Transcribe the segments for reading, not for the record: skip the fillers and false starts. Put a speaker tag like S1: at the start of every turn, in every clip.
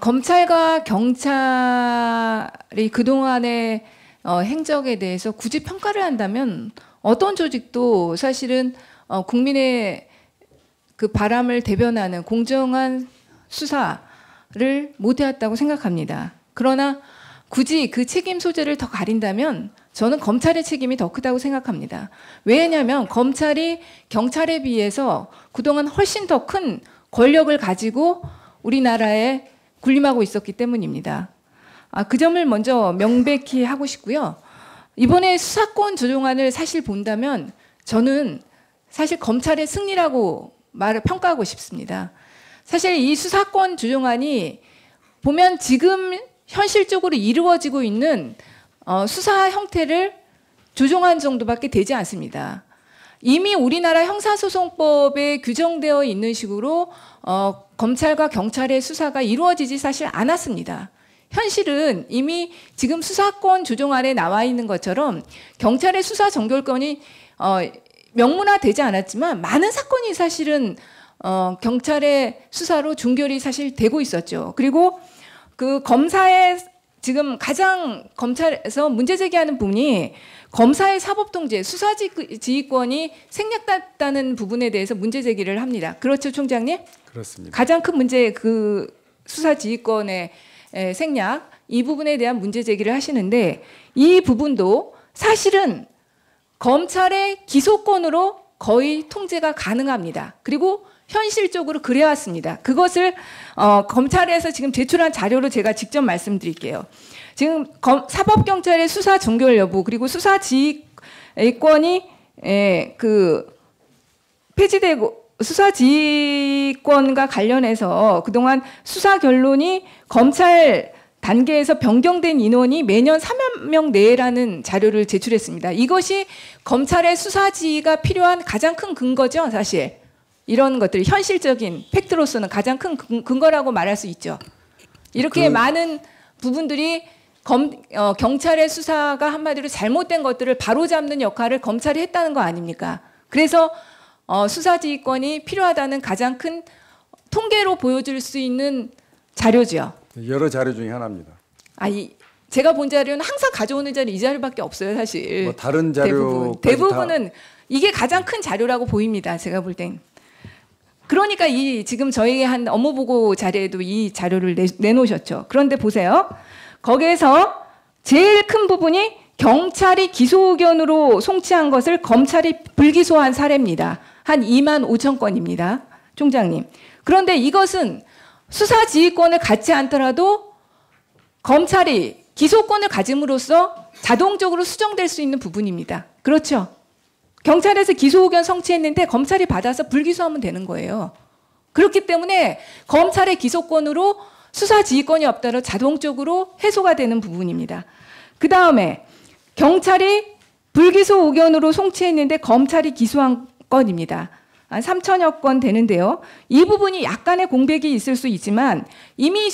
S1: 검찰과 경찰이 그동안의 행적에 대해서 굳이 평가를 한다면 어떤 조직도 사실은 국민의 그 바람을 대변하는 공정한 수사를 못해왔다고 생각합니다. 그러나 굳이 그 책임 소재를 더 가린다면 저는 검찰의 책임이 더 크다고 생각합니다. 왜냐하면 검찰이 경찰에 비해서 그동안 훨씬 더 큰 권력을 가지고 우리나라에 군림하고 있었기 때문입니다. 그 점을 먼저 명백히 하고 싶고요. 이번에 수사권 조정안을 사실 본다면 저는 사실 검찰의 승리라고 평가하고 싶습니다. 사실 이 수사권 조정안이 보면 지금 현실적으로 이루어지고 있는 수사 형태를 조정한 정도밖에 되지 않습니다. 이미 우리나라 형사소송법에 규정되어 있는 식으로 검찰과 경찰의 수사가 이루어지지 사실 않았습니다. 현실은 이미 지금 수사권 조정안에 나와 있는 것처럼 경찰의 수사 종결권이 명문화되지 않았지만 많은 사건이 사실은 경찰의 수사로 종결이 사실 되고 있었죠. 그리고 그 검사의 지금 가장 검찰에서 문제 제기하는 부분이 검사의 사법통제, 수사지휘권이 생략됐다는 부분에 대해서 문제 제기를 합니다. 그렇죠, 총장님?
S2: 그렇습니다.
S1: 가장 큰 문제 그 수사지휘권의 생략, 이 부분에 대한 문제 제기를 하시는데 이 부분도 사실은 검찰의 기소권으로 거의 통제가 가능합니다. 그리고 현실적으로 그래왔습니다. 그것을 검찰에서 지금 제출한 자료로 제가 직접 말씀드릴게요. 지금 사법경찰의 수사 종결 여부 그리고 수사지휘권이 폐지되고 수사지휘권과 관련해서 그동안 수사 결론이 검찰 단계에서 변경된 인원이 매년 3만 명 내라는 자료를 제출했습니다. 이것이 검찰의 수사지휘가 필요한 가장 큰 근거죠, 사실. 이런 것들이 현실적인 팩트로서는 가장 큰 근거라고 말할 수 있죠. 이렇게 많은 부분들이 경찰의 수사가 한마디로 잘못된 것들을 바로잡는 역할을 검찰이 했다는 거 아닙니까? 그래서 수사지휘권이 필요하다는 가장 큰 통계로 보여줄 수 있는 자료죠.
S2: 여러 자료 중에 하나입니다.
S1: 제가 본 자료는 항상 가져오는 자료 이 자료밖에 없어요, 사실.
S2: 뭐 다른 자료
S1: 대부분은 이게 가장 큰 자료라고 보입니다. 제가 볼 땐. 그러니까 지금 저희 한 업무보고 자료에도 이 자료를 내놓으셨죠. 그런데 보세요. 거기에서 제일 큰 부분이 경찰이 기소 의견으로 송치한 것을 검찰이 불기소한 사례입니다. 한 2만 5천 건입니다. 총장님. 그런데 이것은 수사지휘권을 갖지 않더라도 검찰이 기소권을 가짐으로써 자동적으로 수정될 수 있는 부분입니다. 그렇죠? 경찰에서 기소 의견 성취했는데 검찰이 받아서 불기소하면 되는 거예요. 그렇기 때문에 검찰의 기소권으로 수사지휘권이 없더라도 자동적으로 해소가 되는 부분입니다. 그 다음에 경찰이 불기소 의견으로 송치했는데 검찰이 기소한 건입니다. 한 3천여 건 되는데요. 이 부분이 약간의 공백이 있을 수 있지만 이미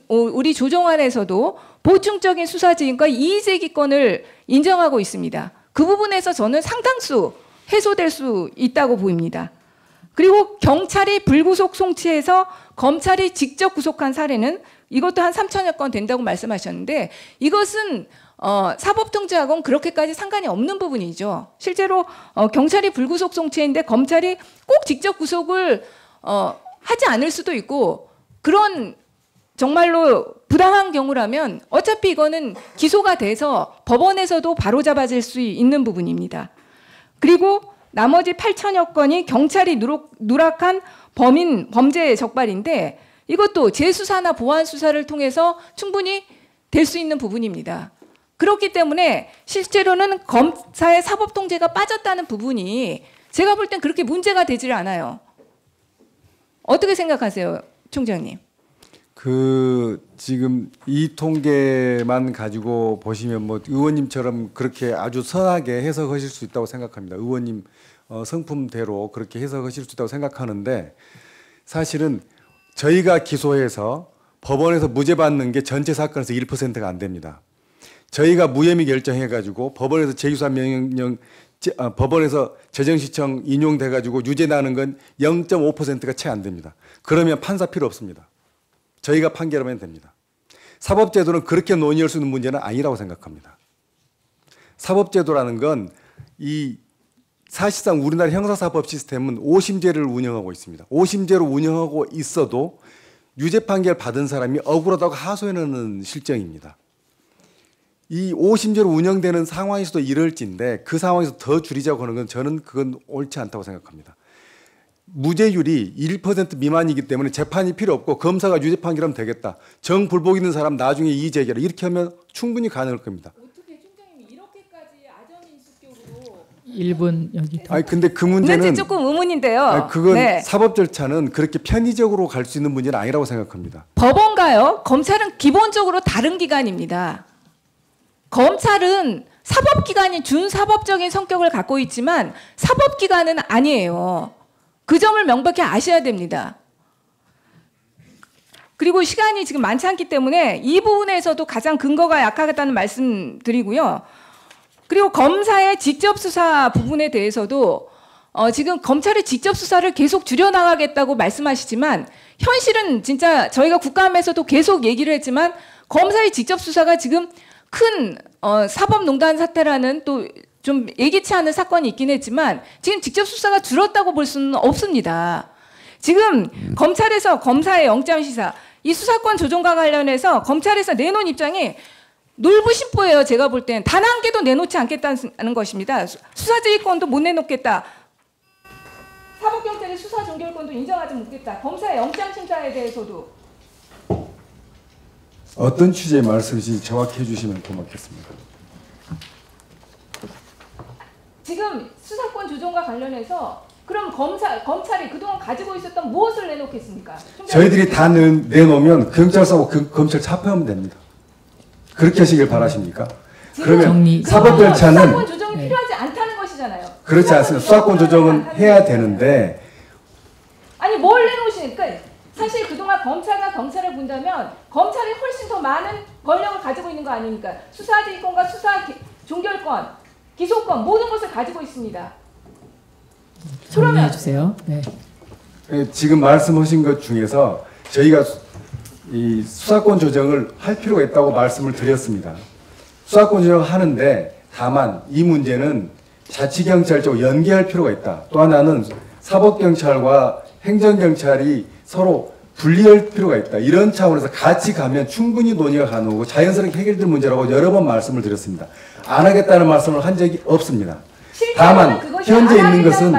S1: 우리 조정안에서도 보충적인 수사지휘권과 이의제기권을 인정하고 있습니다. 그 부분에서 저는 상당수 해소될 수 있다고 보입니다. 그리고 경찰이 불구속 송치해서 검찰이 직접 구속한 사례는 이것도 한 3천여 건 된다고 말씀하셨는데 이것은 사법통제하고는 그렇게까지 상관이 없는 부분이죠. 실제로 경찰이 불구속 송치했는데 검찰이 꼭 직접 구속을 하지 않을 수도 있고 그런 정말로 부당한 경우라면 어차피 이거는 기소가 돼서 법원에서도 바로잡아질 수 있는 부분입니다. 그리고 나머지 8천여 건이 경찰이 누락한 범죄 적발인데 이것도 재수사나 보완 수사를 통해서 충분히 될 수 있는 부분입니다. 그렇기 때문에 실제로는 검사의 사법통제가 빠졌다는 부분이 제가 볼 땐 그렇게 문제가 되질 않아요. 어떻게 생각하세요, 총장님?
S2: 지금 이 통계만 가지고 보시면 뭐 의원님처럼 그렇게 아주 선하게 해석하실 수 있다고 생각합니다. 의원님 성품대로 그렇게 해석하실 수 있다고 생각하는데 사실은 저희가 기소해서 법원에서 무죄 받는 게 전체 사건에서 1%가 안 됩니다. 저희가 무혐의 결정해가지고 법원에서 재유사 명령, 법원에서 재정시청 인용돼가지고 유죄 나는 건 0.5%가 채 안 됩니다. 그러면 판사 필요 없습니다. 저희가 판결하면 됩니다. 사법제도는 그렇게 논의할 수 있는 문제는 아니라고 생각합니다. 사법제도라는 건 이 사실상 우리나라 형사사법 시스템은 오심제를 운영하고 있습니다. 오심제로 운영하고 있어도 유죄 판결 받은 사람이 억울하다고 하소연하는 실정입니다. 이 오심제로 운영되는 상황에서도 이럴진데 그 상황에서 더 줄이자고 하는 건 저는 그건 옳지 않다고 생각합니다. 무죄율이 1% 미만이기 때문에 재판이 필요 없고 검사가 유죄 판결하면 되겠다. 정불복 있는 사람 나중에 이의 제기하라. 이렇게 하면 충분히 가능할 겁니다.
S1: 어떻게 총장님이 이렇게까지 아전인수격으로
S3: 1분 여기 더.
S2: 아니 근데 그 문제는
S1: 조금 의문인데요.
S2: 아니, 그건
S1: 네.
S2: 사법 절차는 그렇게 편의적으로 갈 수 있는 문제는 아니라고 생각합니다.
S1: 법원가요? 검찰은 기본적으로 다른 기관입니다. 검찰은 사법기관이 준사법적인 성격을 갖고 있지만 사법기관은 아니에요. 그 점을 명백히 아셔야 됩니다. 그리고 시간이 지금 많지 않기 때문에 이 부분에서도 가장 근거가 약하다는 말씀 드리고요. 그리고 검사의 직접 수사 부분에 대해서도 지금 검찰의 직접 수사를 계속 줄여나가겠다고 말씀하시지만 현실은 진짜 저희가 국감에서도 계속 얘기를 했지만 검사의 직접 수사가 지금 큰 사법농단 사태라는 또 좀 예기치 않은 사건이 있긴 했지만 지금 직접 수사가 줄었다고 볼 수는 없습니다. 지금 검찰에서 검사의 영장시사 이 수사권 조정과 관련해서 검찰에서 내놓은 입장이 놀부심보예요. 제가 볼 땐 단 한 개도 내놓지 않겠다는 것입니다. 수사지휘권도 못 내놓겠다. 사법경찰의 수사 종결권도 인정하지 못했다. 검사의 영장심사에 대해서도.
S2: 어떤 취지의 말씀이신지 정확히 해주시면 고맙겠습니다.
S1: 지금 수사권 조정과 관련해서 그럼 검찰이 그동안 가지고 있었던 무엇을 내놓겠습니까?
S2: 저희들이 다 내놓으면 경찰서하고 검찰 차표하면 됩니다. 그렇게 하시길 바라십니까? 그러면 사법 절차는
S1: 수사권 조정이 필요하지 않다는 것이잖아요.
S2: 그렇지 않습니다. 수사권 조정은 해야 되는데
S1: 아니 뭘 내놓으시니까 사실 그동안 검찰과 경찰을 본다면 검찰이 훨씬 더 많은 권력을 가지고 있는 거 아닙니까? 수사지휘권과 수사 종결권, 기소권 모든 것을 가지고 있습니다.
S3: 정리해 주세요. 네.
S2: 지금 말씀하신 것 중에서 저희가 이 수사권 조정을 할 필요가 있다고 말씀을 드렸습니다. 수사권 조정을 하는데 다만 이 문제는 자치경찰적으로 연계할 필요가 있다. 또 하나는 사법경찰과 행정경찰이 서로 분리할 필요가 있다. 이런 차원에서 같이 가면 충분히 논의가 가능하고 자연스럽게 해결될 문제라고 여러 번 말씀을 드렸습니다. 안 하겠다는 말씀을 한 적이 없습니다. 다만 현재 있는 것은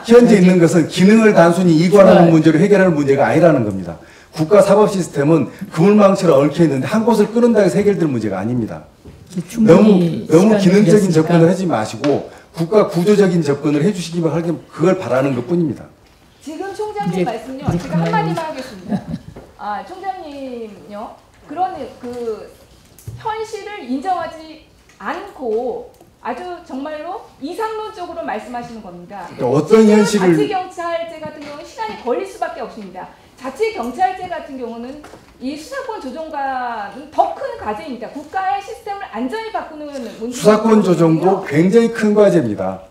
S2: 현재 있는 것은 기능을 단순히 이관하는 문제로 해결하는 문제가 아니라는 겁니다. 국가 사법 시스템은 그물망처럼 얽혀 있는데 한 곳을 끊는다고 해서 해결될 문제가 아닙니다. 너무 기능적인 접근을 하지 마시고 국가 구조적인 접근을 해주시기만 하면 그걸 바라는 것뿐입니다.
S1: 지금 총장님 말씀요. 제가 한마디만 하겠습니다. 총장님요. 그런 그 현실을 인정하지 않고 아주 정말로 이상론적으로 말씀하시는 겁니다.
S2: 그러니까 어떤 현실을
S1: 자치경찰제 같은 경우는 시간이 걸릴 수밖에 없습니다. 자치경찰제 같은 경우는 이 수사권 조정과는 더 큰 과제입니다. 국가의 시스템을 안전히 바꾸는 문제.
S2: 수사권 조정도 굉장히 큰 과제입니다.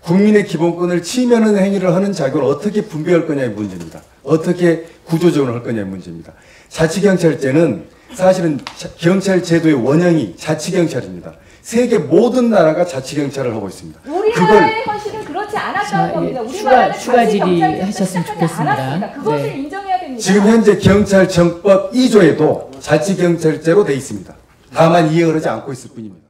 S2: 국민의 기본권을 침해하는 행위를 하는 자격을 어떻게 분배할 거냐의 문제입니다. 어떻게 구조적으로 할 거냐의 문제입니다. 자치경찰제는 사실은 경찰제도의 원형이 자치경찰입니다. 세계 모든 나라가 자치경찰을 하고 있습니다.
S1: 우리나라의 현실은 그렇지 않았다는 겁니다. 우리나라는
S3: 추가 질의하셨으면 좋겠습니다.
S1: 그것을
S3: 네.
S1: 인정해야 됩니다.
S2: 지금 현재 경찰정법 2조에도 자치경찰제로 돼 있습니다. 다만 이행을 하지 않고 있을 뿐입니다.